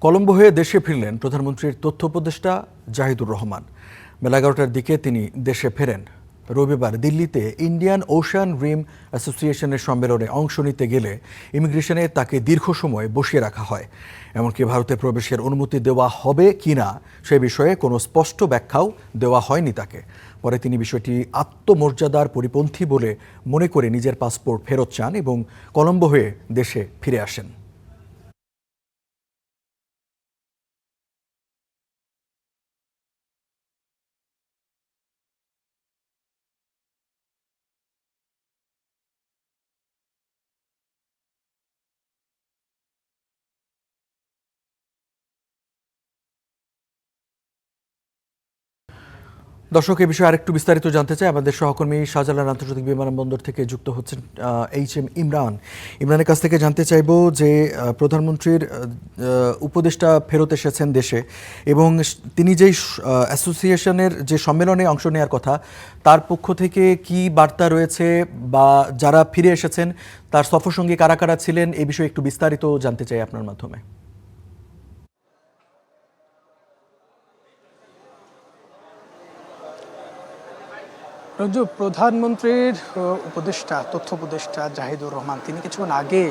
কলম্বো হয়ে দেশে ফিরলেন প্রধানমন্ত্রীর তথ্য উপদেষ্টা জাহিদুর রহমান। বেলা 11টার দিকে তিনি দেশে ফেরেন। রবিবার দিল্লিতে ইন্ডিয়ান ওশান রিম অ্যাসোসিয়েশনের সম্মেলনে অংশ নিতে গেলে ইমিগ্রেশনে তাকে দীর্ঘ সময় বসিয়ে রাখা হয়। এমনকি ভারতে প্রবেশের অনুমতি দেওয়া হবে কিনা সে বিষয়ে কোনো স্পষ্ট ব্যাখ্যাও দেওয়া হয়নি তাকে। পরে তিনি বিষয়টি আত্মমর্যাদার পরিপন্থী বলে মনে করে নিজের পাসপোর্ট ফেরত চান এবং কলম্বো হয়ে দেশে ফিরে আসেন। দর্শক, এই বিষয়ে আরেকটু বিস্তারিত জানতে চাই। আমাদের সহকর্মী শাহজালাল আন্তর্জাতিক বিমানবন্দর থেকে যুক্ত হচ্ছেন এইচ.এম. ইমরানের কাছ থেকে জানতে চাইব যে প্রধানমন্ত্রীর উপদেষ্টা ফেরত এসেছেন দেশে এবং তিনি যেই অ্যাসোসিয়েশনের যে সম্মেলনে অংশ নেওয়ার কথা তার পক্ষ থেকে কি বার্তা রয়েছে বা যারা ফিরে এসেছেন তার সফরসঙ্গী কারা কারা ছিলেন, এই বিষয়ে একটু বিস্তারিত জানতে চাই আপনার মাধ্যমে। রঞ্জু, প্রধানমন্ত্রীর উপদেষ্টা তথ্য উপদেষ্টা জাহিদুর রহমান তিনি কিছুক্ষণ আগে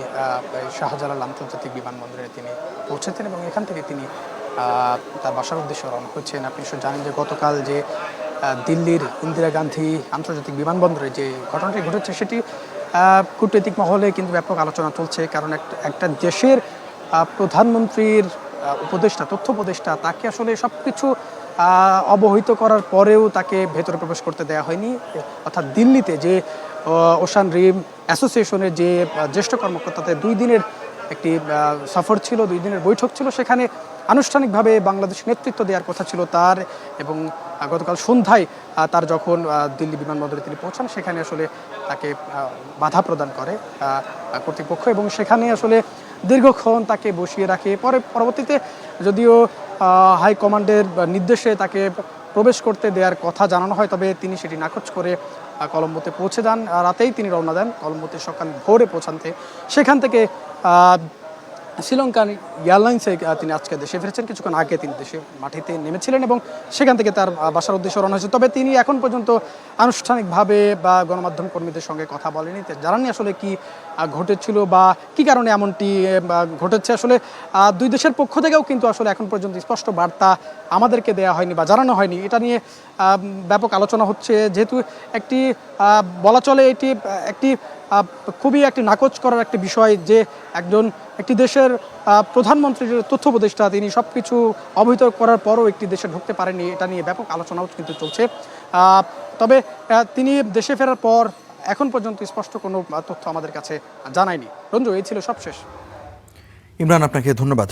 শাহজালাল আন্তর্জাতিক বিমানবন্দরে তিনি পৌঁছেছেন এবং এখান থেকে তিনি তার বাসার উদ্দেশ্যে রওনা হচ্ছেন। আপনি নিশ্চয় জানেন যে গতকাল যে দিল্লির ইন্দিরা গান্ধী আন্তর্জাতিক বিমানবন্দরে যে ঘটনাটি ঘটেছে সেটি কূটনৈতিক মহলে কিন্তু ব্যাপক আলোচনা চলছে। কারণ একটা দেশের প্রধানমন্ত্রীর উপদেষ্টা তথ্য উপদেষ্টা তাকে আসলে সব কিছু অবহিত করার পরেও তাকে ভেতরে প্রবেশ করতে দেওয়া হয়নি। অর্থাৎ দিল্লিতে যে ওশান রিম অ্যাসোসিয়েশনের যে জ্যেষ্ঠ কর্মকর্তাদের 2 দিনের একটি সফর ছিল, 2 দিনের বৈঠক ছিল, সেখানে আনুষ্ঠানিকভাবে বাংলাদেশ নেতৃত্ব দেওয়ার কথা ছিল তার। এবং গতকাল সন্ধ্যায় তার যখন দিল্লি বিমানবন্দরে তিনি পৌঁছান সেখানে আসলে তাকে বাধা প্রদান করে কর্তৃপক্ষ এবং সেখানে আসলে দীর্ঘক্ষণ তাকে বসিয়ে রাখে। পরবর্তীতে যদিও হাইকমান্ডের নির্দেশে তাকে প্রবেশ করতে দেওয়ার কথা জানানো হয়, তবে তিনি সেটি নাকচ করে কলম্বোতে পৌঁছে যান। রাতেই তিনি রওনা দেন, কলম্বোতে সকাল ভোরে পৌঁছানতে। সেখান থেকে শ্রীলঙ্কান এয়ারলাইন্সে তিনি আজকে দেশে ফিরেছেন। কিছুক্ষণ আগে তিনি দেশে মাটিতে নেমেছিলেন এবং সেখান থেকে তার বাসার উদ্দেশ্যে রওনা হয়েছে। তবে তিনি এখন পর্যন্ত আনুষ্ঠানিকভাবে বা গণমাধ্যম কর্মীদের সঙ্গে কথা বলেনি, জানাননি আসলে কি ঘটেছিল বা কি কারণে এমনটি ঘটেছে। আসলে 2 দেশের পক্ষ থেকেও কিন্তু আসলে এখন পর্যন্ত স্পষ্ট বার্তা আমাদেরকে দেওয়া হয়নি বা জানানো হয়নি। এটা নিয়ে ব্যাপক আলোচনা হচ্ছে, যেহেতু একটি বলা চলে এটি একটি খুবই একটি নাকচ করার একটি বিষয় যে একটি দেশের প্রধানমন্ত্রীর তথ্য উপদেষ্টা তিনি সব কিছু অবহিত করার পরও একটি দেশে ঢুকতে পারেনি। এটা নিয়ে ব্যাপক আলোচনাও কিন্তু চলছে। তবে তিনি দেশে ফেরার পর এখন পর্যন্ত স্পষ্ট কোনো তথ্য আমাদের কাছে জানায়নি। রঞ্জু, এই ছিল সবশেষ। ইমরান, আপনাকে ধন্যবাদ।